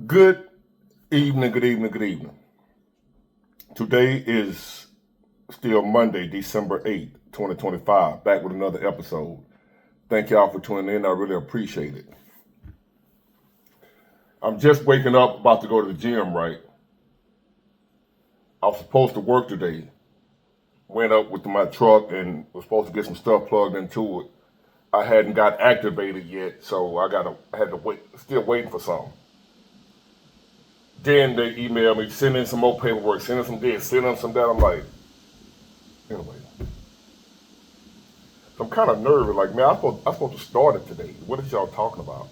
Good evening, good evening, good evening. Today is still Monday, December 8th, 2025, back with another episode. Thank y'all for tuning in. I really appreciate it. I'm just waking up, about to go to the gym, right? I was supposed to work today. Went up with my truck and was supposed to get some stuff plugged into it. I hadn't got activated yet, so I had to wait, still waiting for something. Then they emailed me, send in some more paperwork, send in some this, send in some that. I'm like, anyway. So I'm kind of nervous. Like, man, I'm supposed to start it today. What is y'all talking about?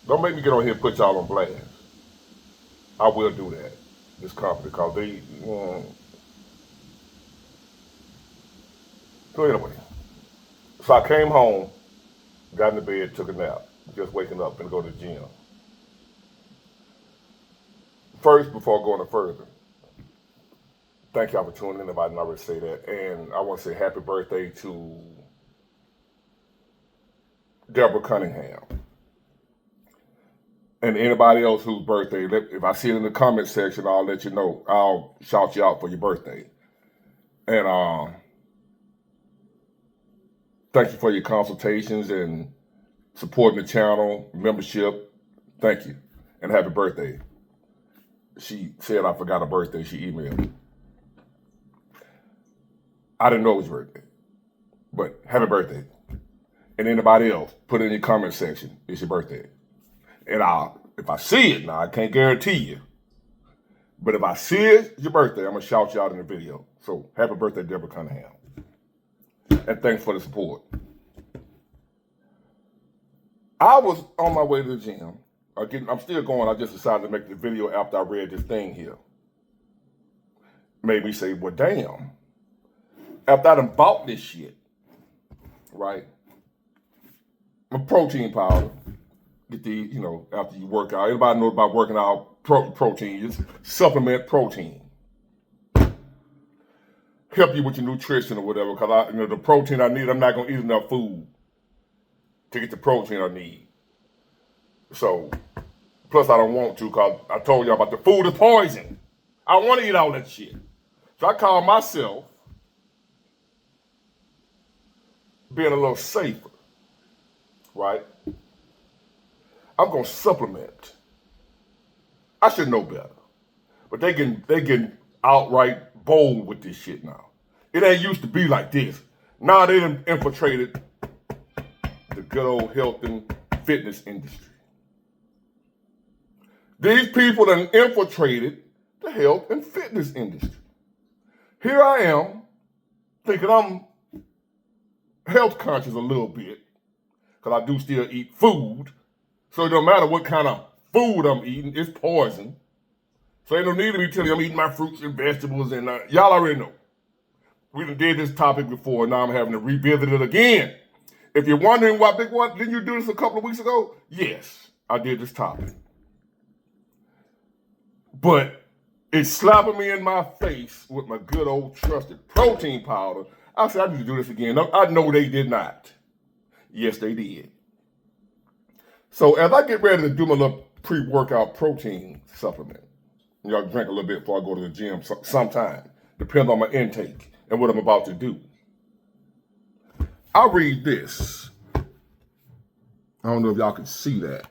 Don't make me get on here and put y'all on blast. I will do that. This company, because they. So anyway, so I came home, got in the bed, took a nap. Just waking up and go to the gym. First, before going no further, thank y'all for tuning in. If I didn't already say that, and I want to say happy birthday to Deborah Cunningham. And anybody else whose birthday, if I see it in the comment section, I'll let you know. I'll shout you out for your birthday. And thank you for your consultations and supporting the channel, membership. Thank you. And happy birthday. She said I forgot her birthday. She emailed me. I didn't know it was your birthday. But happy birthday. And anybody else, put it in your comment section. It's your birthday. And if I see it, now I can't guarantee you, but if I see it's your birthday, I'm going to shout you out in the video. So happy birthday, Deborah Cunningham. And thanks for the support. I was on my way to the gym. I'm still going. I just decided to make the video after I read this thing here. Made me say, well, damn. After I done bought this shit, right? My protein powder. Get the, after you work out. Everybody knows about working out protein. Just supplement protein. Help you with your nutrition or whatever. Because the protein I need, I'm not going to eat enough food to get the protein I need. So, plus I don't want to, because I told y'all about the food is poison. I don't want to eat all that shit. So I call myself being a little safer, right? I'm gonna supplement. I should know better, but they getting outright bold with this shit now. It ain't used to be like this. Now they done infiltrated the good old health and fitness industry. These people done infiltrated the health and fitness industry. Here I am, thinking I'm health conscious a little bit, because I do still eat food. So it don't matter what kind of food I'm eating, it's poison. So ain't no need to be telling you I'm eating my fruits and vegetables, and y'all already know. We done did this topic before, now I'm having to revisit it again. If you're wondering why, Big One, didn't you do this a couple of weeks ago? Yes, I did this topic. But it's slapping me in my face with my good old trusted protein powder. I said, I need to do this again. I know they did not. Yes, they did. So as I get ready to do my little pre-workout protein supplement, y'all drink a little bit before I go to the gym sometime. Depends on my intake and what I'm about to do. I'll read this. I don't know if y'all can see that.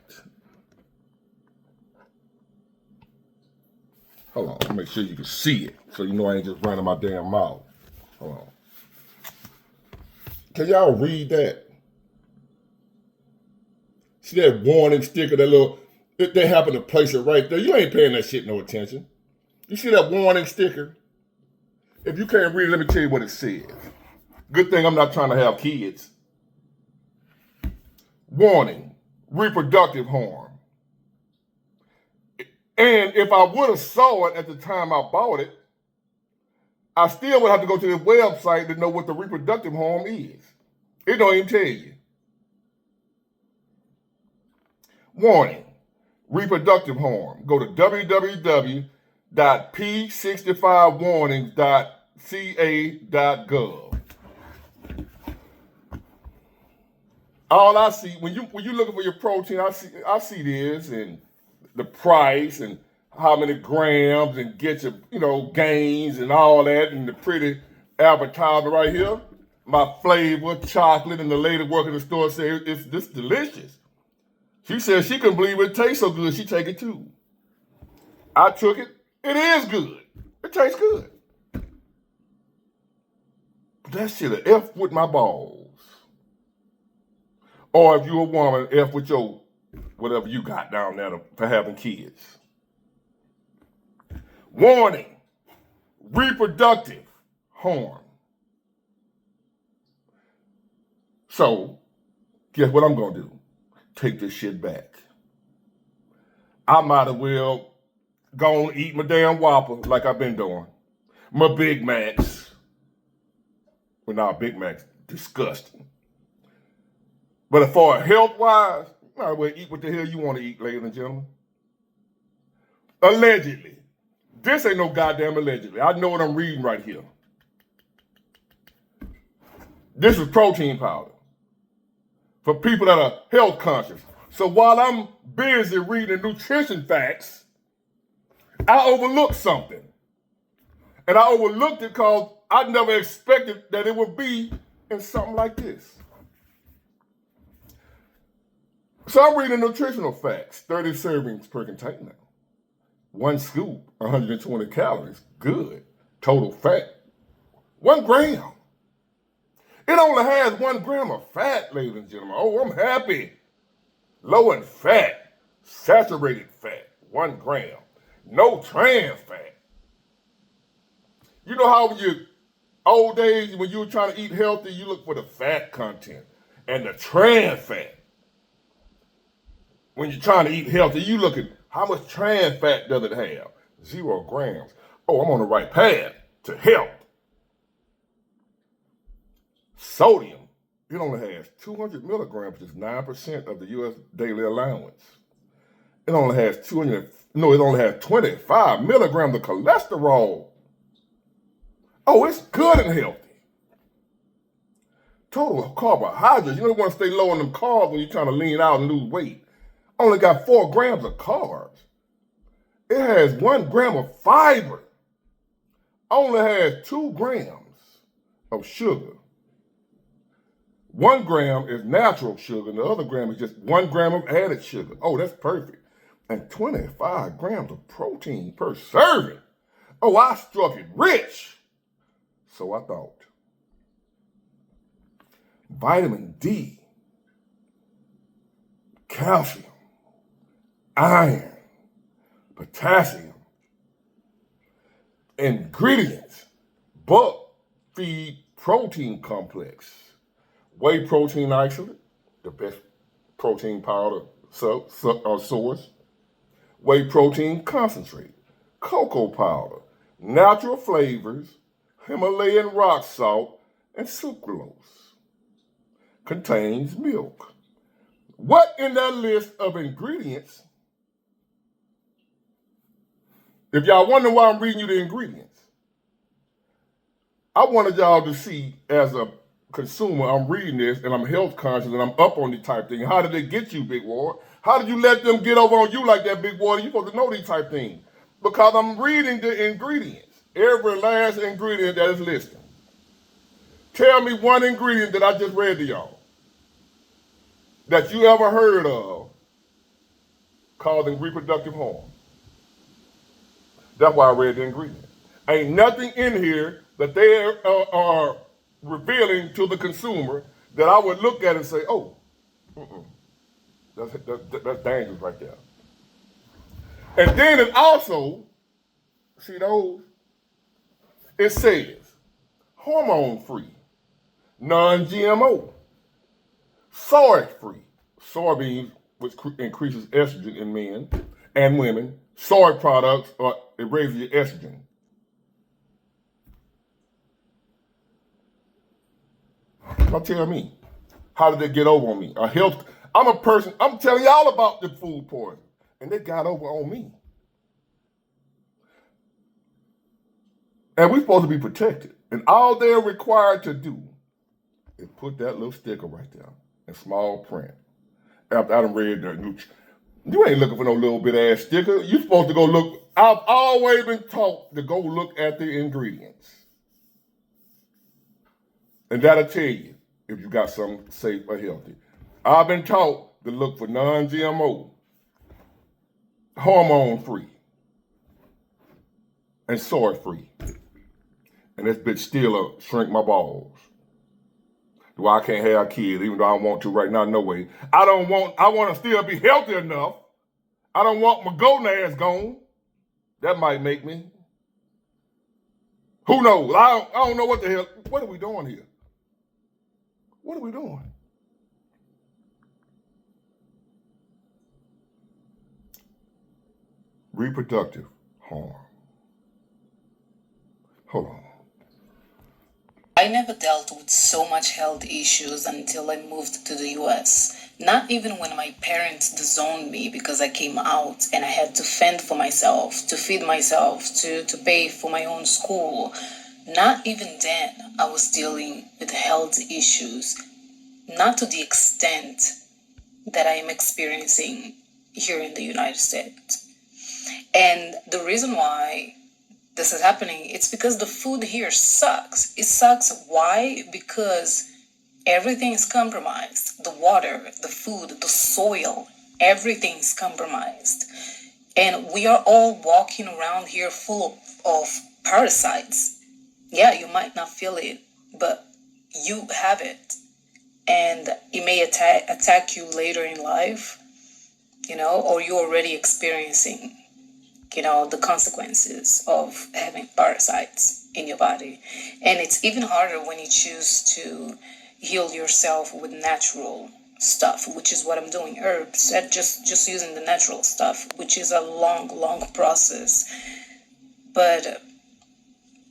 Hold on, let me make sure you can see it, so you know I ain't just running my damn mouth. Hold on. Can y'all read that? See that warning sticker, that little, they happen to place it right there. You ain't paying that shit no attention. You see that warning sticker? If you can't read it, let me tell you what it says. Good thing I'm not trying to have kids. Warning, reproductive harm. And if I would have saw it at the time I bought it, I still would have to go to the website to know what the reproductive harm is. It don't even tell you. Warning, reproductive harm. Go to www.p65warnings.ca.gov. All I see when you looking for your protein, I see this, and the price and how many grams and get your, gains and all that, and the pretty advertisement right here. My flavor, chocolate, and the lady working the store said it's this delicious. She said she couldn't believe it tastes so good. She take it too. I took it. It is good. It tastes good. But that shit a F with my balls. Or if you're a woman, F with your whatever you got down there for having kids. Warning, reproductive harm. So, guess what I'm going to do? Take this shit back. I might as well go and eat my damn Whopper like I've been doing. My Big Macs. Well, now Big Macs, disgusting. But as far as health-wise, you might as well eat what the hell you want to eat, ladies and gentlemen. Allegedly. This ain't no goddamn allegedly. I know what I'm reading right here. This is protein powder for people that are health conscious. So while I'm busy reading nutrition facts, I overlooked something. And I overlooked it because I never expected that it would be in something like this. So I'm reading nutritional facts, 30 servings per container. 1 scoop, 120 calories, good. Total fat, 1 gram. It only has 1 gram of fat, ladies and gentlemen. Oh, I'm happy. Low in fat, saturated fat, 1 gram. No trans fat. You know how in your old days, when you were trying to eat healthy, you look for the fat content and the trans fat. When you're trying to eat healthy, you look at how much trans fat does it have? 0 grams. Oh, I'm on the right path to health. Sodium, it only has 200 milligrams, which is 9% of the U.S. daily allowance. It only has 25 milligrams of cholesterol. Oh, it's good and healthy. Total carbohydrates, you don't want to stay low on them carbs when you're trying to lean out and lose weight. Only got 4 grams of carbs. It has 1 gram of fiber. Only has 2 grams of sugar. 1 gram is natural sugar, and the other gram is just 1 gram of added sugar. Oh, that's perfect. And 25 grams of protein per serving. Oh, I struck it rich. So I thought. Vitamin D, calcium, iron, potassium, ingredients, buck feed protein complex, whey protein isolate, the best protein powder source, whey protein concentrate, cocoa powder, natural flavors, Himalayan rock salt, and sucralose. Contains milk. What in that list of ingredients? If y'all wonder why I'm reading you the ingredients, I wanted y'all to see as a consumer, I'm reading this and I'm health conscious and I'm up on the type thing. How did they get you, Big Ward? How did you let them get over on you like that, Big Ward? You're supposed to know these type things. Because I'm reading the ingredients. Every last ingredient that is listed. Tell me one ingredient that I just read to y'all that you ever heard of causing reproductive harm. That's why I read the ingredient. Ain't nothing in here that they are revealing to the consumer that I would look at and say, oh, that's dangerous right there. And then it also, see those? It says hormone-free, non-GMO, soy-free, soybeans, which increases estrogen in men and women. Soy products, it raises your estrogen. Now tell me, how did they get over on me? I'm a person, I'm telling y'all about the food poison, and they got over on me. And we're supposed to be protected. And all they're required to do is put that little sticker right there in small print. After I done read the You ain't looking for no little bit ass sticker. You supposed to go look. I've always been taught to go look at the ingredients. And that'll tell you if you got something safe or healthy. I've been taught to look for non-GMO, hormone-free, and soy-free. And this bitch still shrink my balls. Why I can't have kids, even though I don't want to right now, no way. I want to still be healthy enough. I don't want my gonads gone. That might make me. Who knows? I don't know what the hell. What are we doing here? What are we doing? Reproductive harm. Hold on. I never dealt with so much health issues until I moved to the US. Not even when my parents disowned me because I came out and I had to fend for myself, to feed myself, to pay for my own school. Not even then I was dealing with health issues, not to the extent that I am experiencing here in the United States. And the reason why this is happening, it's because the food here sucks. It sucks. Why? Because everything is compromised. The water, the food, the soil, everything's compromised. And we are all walking around here full of parasites. Yeah, you might not feel it, but you have it. And it may attack you later in life, or you're already experiencing the consequences of having parasites in your body. And it's even harder when you choose to heal yourself with natural stuff, which is what I'm doing, herbs, and just using the natural stuff, which is a long process. But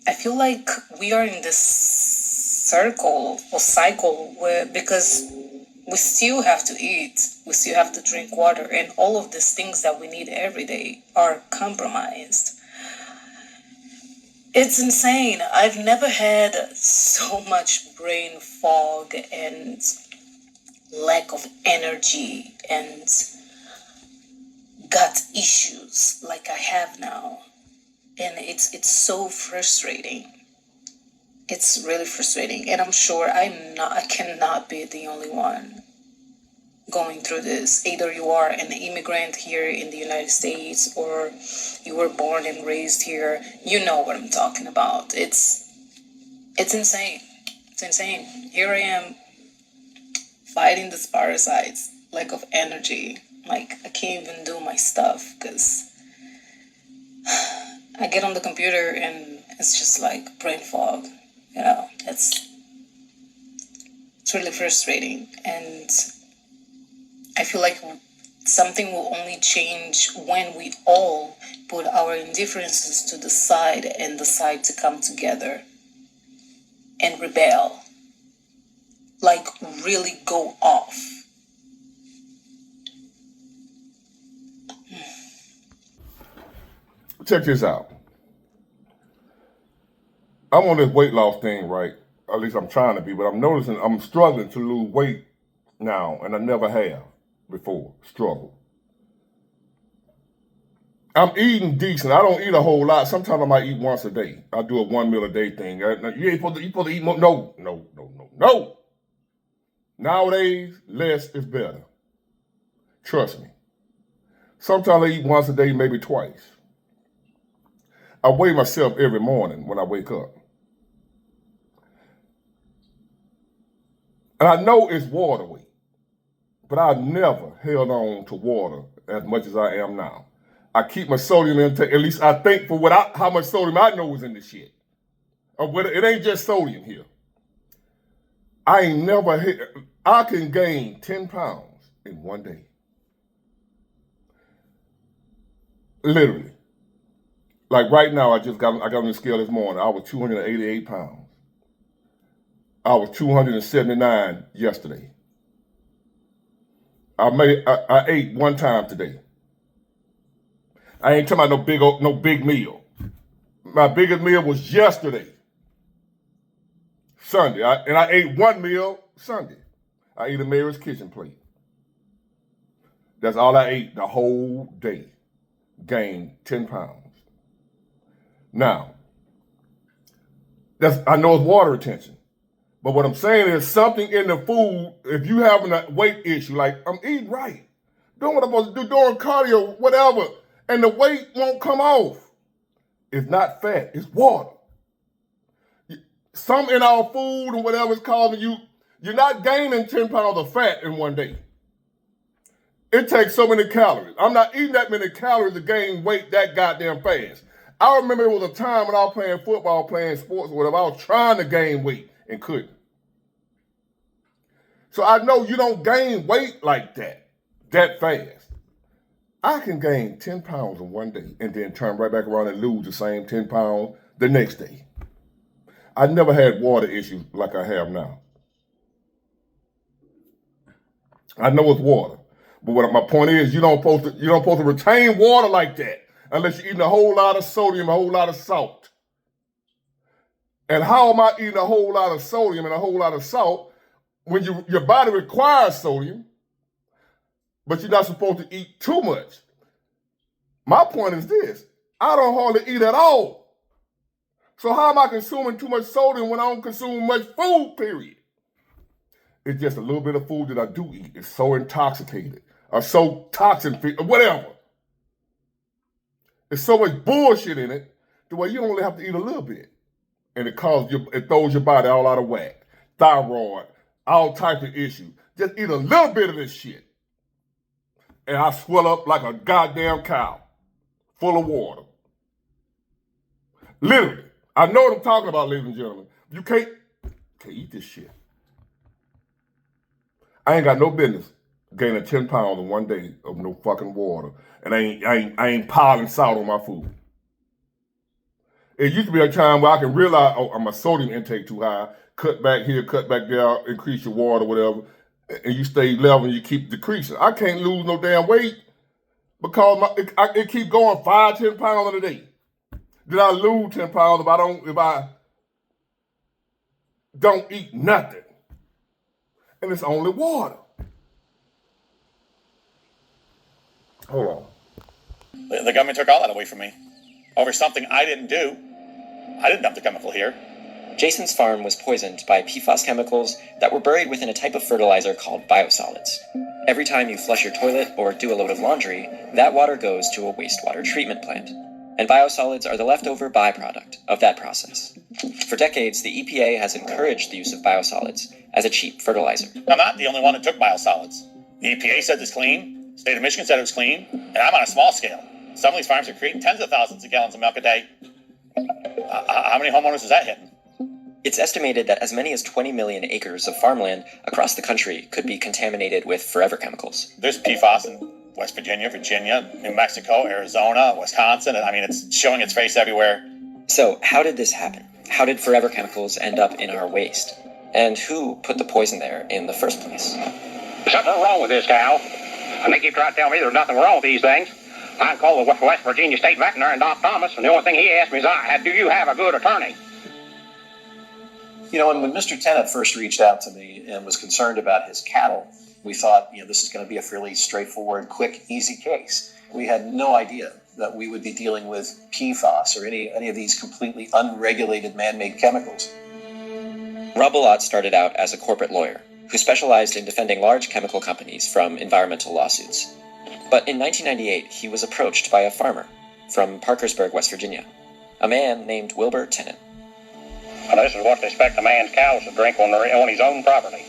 I feel like we are in this circle or cycle where, because we still have to eat, we still have to drink water, and all of these things that we need every day are compromised. It's insane. I've never had so much brain fog and lack of energy and gut issues like I have now. And it's so frustrating. It's really frustrating, and I'm sure I cannot be the only one going through this. Either you are an immigrant here in the United States, or you were born and raised here. You know what I'm talking about. It's insane. It's insane. Here I am fighting these parasites, lack of energy. Like, I can't even do my stuff because I get on the computer and it's just like brain fog. It's really frustrating, and I feel like something will only change when we all put our indifferences to the side and decide to come together and rebel. Like, really go off. Check this out. I'm on this weight loss thing, right? At least I'm trying to be, but I'm noticing I'm struggling to lose weight now, and I never have before. Struggle. I'm eating decent. I don't eat a whole lot. Sometimes I might eat once a day. I do a 1 meal a day thing. You ain't supposed to eat more. No. Nowadays, less is better. Trust me. Sometimes I eat once a day, maybe twice. I weigh myself every morning when I wake up. And I know it's water weight, but I've never held on to water as much as I am now. I keep my sodium intake, at least I think, for how much sodium I know is in this shit. It ain't just sodium here. I can gain 10 pounds in one day. Literally. Like right now, I got on the scale this morning. I was 288 pounds. I was 279 yesterday. I ate one time today. I ain't talking about no big meal. My biggest meal was yesterday, Sunday, and I ate one meal Sunday. I ate a Mary's Kitchen plate. That's all I ate the whole day. Gained 10 pounds. Now, I know it's water retention. But what I'm saying is something in the food, if you having a weight issue, like I'm eating right, doing what I'm supposed to do, doing cardio, whatever, and the weight won't come off. It's not fat, it's water. Some in our food and whatever is causing you're not gaining 10 pounds of fat in one day. It takes so many calories. I'm not eating that many calories to gain weight that goddamn fast. I remember it was a time when I was playing football, playing sports, or whatever, I was trying to gain weight and couldn't. So I know you don't gain weight like that fast. I can gain 10 pounds in one day and then turn right back around and lose the same 10 pounds the next day. I never had water issues like I have now. I know it's water, but what my point is, you don't supposed to retain water like that unless you're eating a whole lot of sodium, a whole lot of salt. And how am I eating a whole lot of sodium and a whole lot of salt when your body requires sodium, but you're not supposed to eat too much? My point is this: I don't hardly eat at all. So how am I consuming too much sodium when I don't consume much food, period? It's just a little bit of food that I do eat. It's so intoxicated or so toxin free or whatever. There's so much bullshit in it the way you only have to eat a little bit. And it throws your body all out of whack. Thyroid, all types of issues. Just eat a little bit of this shit. And I swell up like a goddamn cow full of water. Literally. I know what I'm talking about, ladies and gentlemen. You can't eat this shit. I ain't got no business gaining 10 pounds in one day of no fucking water. And I ain't piling salt on my food. It used to be a time where I can realize, my sodium intake too high, cut back here, cut back there, increase your water, whatever, and you stay level and you keep decreasing. I can't lose no damn weight because it keep going 5, 10 pounds in a day. Did I lose 10 pounds if I don't eat nothing? And it's only water. Hold on. The government took all that away from me over something I didn't do. I didn't dump the chemical here. Jason's farm was poisoned by PFAS chemicals that were buried within a type of fertilizer called biosolids. Every time you flush your toilet or do a load of laundry, that water goes to a wastewater treatment plant. And biosolids are the leftover byproduct of that process. For decades, the EPA has encouraged the use of biosolids as a cheap fertilizer. I'm not the only one that took biosolids. The EPA said it's clean. The state of Michigan said it was clean. And I'm on a small scale. Some of these farms are creating tens of thousands of gallons of milk a day. How many homeowners is that hitting? It's estimated that as many as 20 million acres of farmland across the country could be contaminated with forever chemicals. There's PFAS in West Virginia, New Mexico, Arizona, Wisconsin. I mean, it's showing its face everywhere. So how did this happen? How did forever chemicals end up in our waste? And who put the poison there in the first place? There's something wrong with this cow. And they keep trying to tell me there's nothing wrong with these things. I called the West Virginia State Veterinarian, Doc Thomas, and the only thing he asked me is, do you have a good attorney? You know, and when Mr. Tennant first reached out to me and was concerned about his cattle, we thought, this is going to be a fairly straightforward, quick, easy case. We had no idea that we would be dealing with PFAS or any of these completely unregulated man-made chemicals. Rob Bilott started out as a corporate lawyer who specialized in defending large chemical companies from environmental lawsuits. But in 1998, he was approached by a farmer from Parkersburg, West Virginia, a man named Wilbur Tennant. And this is what they expect a man's cows to drink on his own property.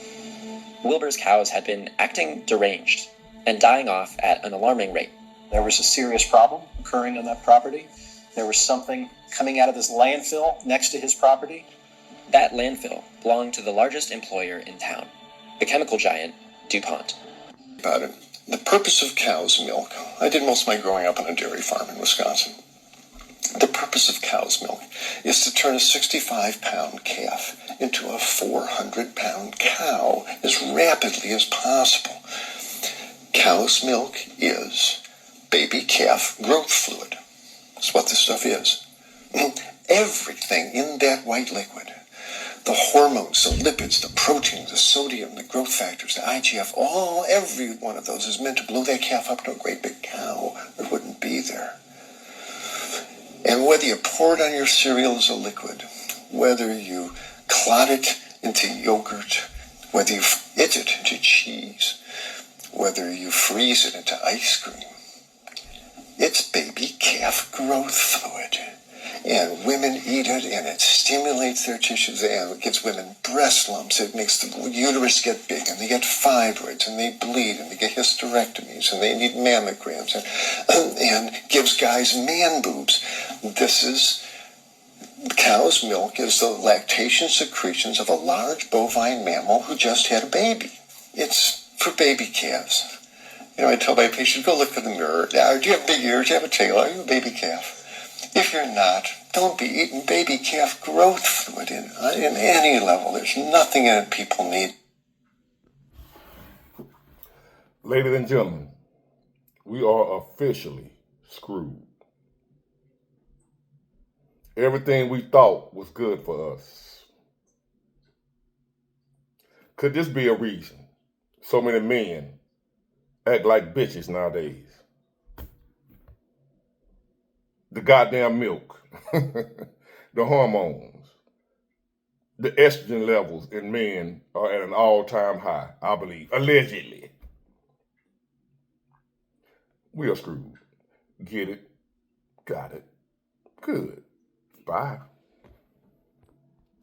Wilbur's cows had been acting deranged and dying off at an alarming rate. There was a serious problem occurring on that property. There was something coming out of this landfill next to his property. That landfill belonged to the largest employer in town, the chemical giant DuPont. About it. The purpose of cow's milk. I did most of my growing up on a dairy farm in Wisconsin. The purpose of cow's milk is to turn a 65-pound calf into a 400-pound cow as rapidly as possible. Cow's milk is baby calf growth fluid. That's what this stuff is. Everything in that white liquid, The hormones, the lipids, the proteins, the sodium, the growth factors, the IGF, every one of those is meant to blow that calf up to a great big cow. It wouldn't be there. And whether you pour it on your cereal as a liquid, whether you clot it into yogurt, whether you eat it into cheese, whether you freeze it into ice cream, it's baby calf growth fluid. And women eat it, and it stimulates their tissues, and it gives women breast lumps. It makes the uterus get big, and they get fibroids, and they bleed, and they get hysterectomies, and they need mammograms, and gives guys man boobs. This is cow's milk is the lactation secretions of a large bovine mammal who just had a baby. It's for baby calves. I tell my patients, go look in the mirror. Now, do you have big ears? Do you have a tail? Are you a baby calf? If you're not, don't be eating baby calf growth fluid in any level. There's nothing in it people need. Ladies and gentlemen, we are officially screwed. Everything we thought was good for us. Could this be a reason so many men act like bitches nowadays? The goddamn milk, the hormones, the estrogen levels in men are at an all-time high, I believe, allegedly. We are screwed. Get it? Got it. Good. Bye.